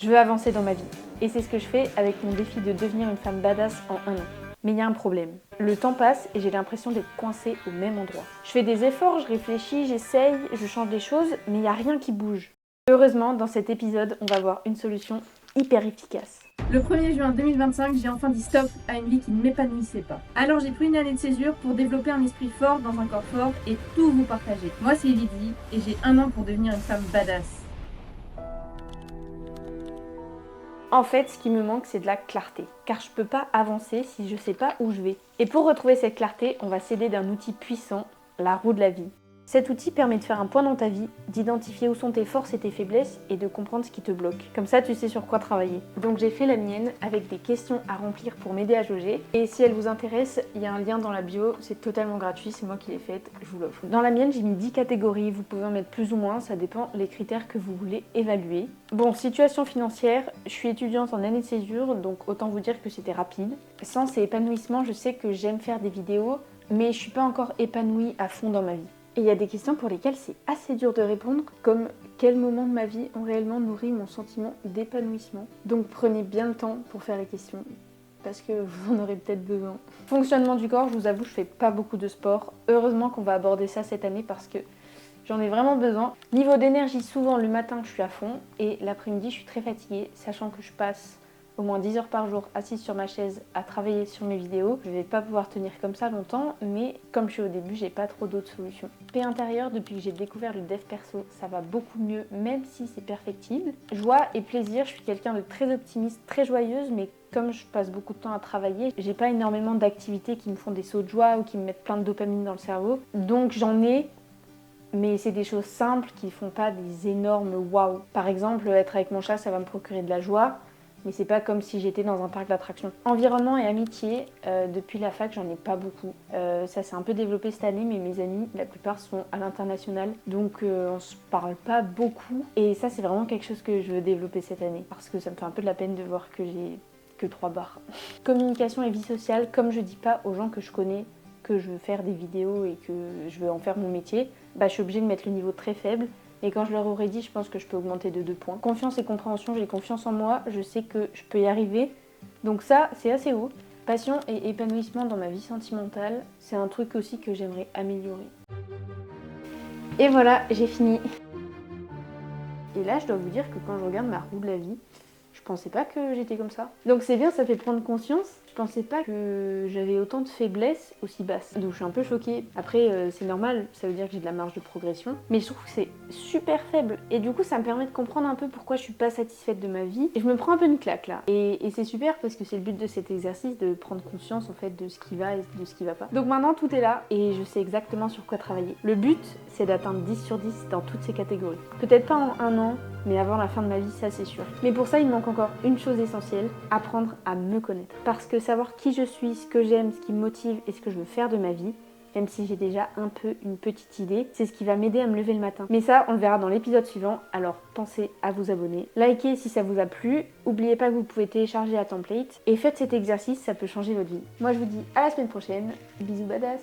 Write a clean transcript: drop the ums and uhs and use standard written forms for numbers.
Je veux avancer dans ma vie. Et c'est ce que je fais avec mon défi de devenir une femme badass en 1 an. Mais il y a un problème. Le temps passe et j'ai l'impression d'être coincée au même endroit. Je fais des efforts, je réfléchis, j'essaye, je change des choses, mais il n'y a rien qui bouge. Heureusement, dans cet épisode, on va voir une solution hyper efficace. Le 1er juin 2025, j'ai enfin dit stop à une vie qui ne m'épanouissait pas. Alors j'ai pris une année de césure pour développer un esprit fort dans un corps fort et tout vous partager. Moi c'est Lydie et j'ai 1 an pour devenir une femme badass. En fait, ce qui me manque, c'est de la clarté. Car je peux pas avancer si je sais pas où je vais. Et pour retrouver cette clarté, on va s'aider d'un outil puissant, la roue de la vie. Cet outil permet de faire un point dans ta vie, d'identifier où sont tes forces et tes faiblesses et de comprendre ce qui te bloque. Comme ça, tu sais sur quoi travailler. Donc j'ai fait la mienne avec des questions à remplir pour m'aider à jauger. Et si elle vous intéresse, il y a un lien dans la bio, c'est totalement gratuit, c'est moi qui l'ai faite, je vous l'offre. Dans la mienne, j'ai mis 10 catégories, vous pouvez en mettre plus ou moins, ça dépend les critères que vous voulez évaluer. Bon, situation financière, je suis étudiante en année de césure, donc autant vous dire que c'était rapide. Sens et épanouissement, je sais que j'aime faire des vidéos, mais je suis pas encore épanouie à fond dans ma vie. Et il y a des questions pour lesquelles c'est assez dur de répondre, comme quels moments de ma vie ont réellement nourri mon sentiment d'épanouissement. Donc prenez bien le temps pour faire les questions, parce que vous en aurez peut-être besoin. Fonctionnement du corps, je vous avoue, je fais pas beaucoup de sport. Heureusement qu'on va aborder ça cette année parce que j'en ai vraiment besoin. Niveau d'énergie, souvent le matin je suis à fond et l'après-midi je suis très fatiguée, sachant que je passe au moins 10 heures par jour assise sur ma chaise à travailler sur mes vidéos. Je vais pas pouvoir tenir comme ça longtemps, mais comme je suis au début, j'ai pas trop d'autres solutions. Paix intérieure, depuis que j'ai découvert le dev perso, ça va beaucoup mieux, même si c'est perfectible. Joie et plaisir, je suis quelqu'un de très optimiste, très joyeuse, mais comme je passe beaucoup de temps à travailler, j'ai pas énormément d'activités qui me font des sauts de joie ou qui me mettent plein de dopamine dans le cerveau. Donc j'en ai, mais c'est des choses simples qui font pas des énormes waouh. Par exemple, être avec mon chat, ça va me procurer de la joie. Mais c'est pas comme si j'étais dans un parc d'attractions. Environnement et amitié, depuis la fac, j'en ai pas beaucoup. Ça s'est un peu développé cette année, mais mes amis, la plupart sont à l'international. Donc on se parle pas beaucoup. Et ça, c'est vraiment quelque chose que je veux développer cette année. Parce que ça me fait un peu de la peine de voir que j'ai que 3 barres. Communication et vie sociale, comme je dis pas aux gens que je connais que je veux faire des vidéos et que je veux en faire mon métier, bah, je suis obligée de mettre le niveau très faible. Et quand je leur aurais dit, je pense que je peux augmenter de 2 points. Confiance et compréhension, j'ai confiance en moi, je sais que je peux y arriver. Donc ça, c'est assez haut. Passion et épanouissement dans ma vie sentimentale, c'est un truc aussi que j'aimerais améliorer. Et voilà, j'ai fini. Et là, je dois vous dire que quand je regarde ma roue de la vie, je pensais pas que j'étais comme ça. Donc c'est bien, ça fait prendre conscience. Je pensais pas que j'avais autant de faiblesses aussi basses. Donc je suis un peu choquée. Après, c'est normal, ça veut dire que j'ai de la marge de progression. Mais je trouve que c'est super faible. Et du coup, ça me permet de comprendre un peu pourquoi je suis pas satisfaite de ma vie. Et je me prends un peu une claque là. Et c'est super parce que c'est le but de cet exercice, de prendre conscience en fait de ce qui va et de ce qui va pas. Donc maintenant, tout est là et je sais exactement sur quoi travailler. Le but, c'est d'atteindre 10 sur 10 dans toutes ces catégories. Peut-être pas en 1 an, mais avant la fin de ma vie, ça c'est sûr. Mais pour ça, il me manque encore une chose essentielle, apprendre à me connaître. Parce que savoir qui je suis, ce que j'aime, ce qui me motive et ce que je veux faire de ma vie, même si j'ai déjà un peu une petite idée, c'est ce qui va m'aider à me lever le matin. Mais ça, on le verra dans l'épisode suivant, alors pensez à vous abonner. Likez si ça vous a plu, n'oubliez pas que vous pouvez télécharger la template et faites cet exercice, ça peut changer votre vie. Moi je vous dis à la semaine prochaine, bisous badass.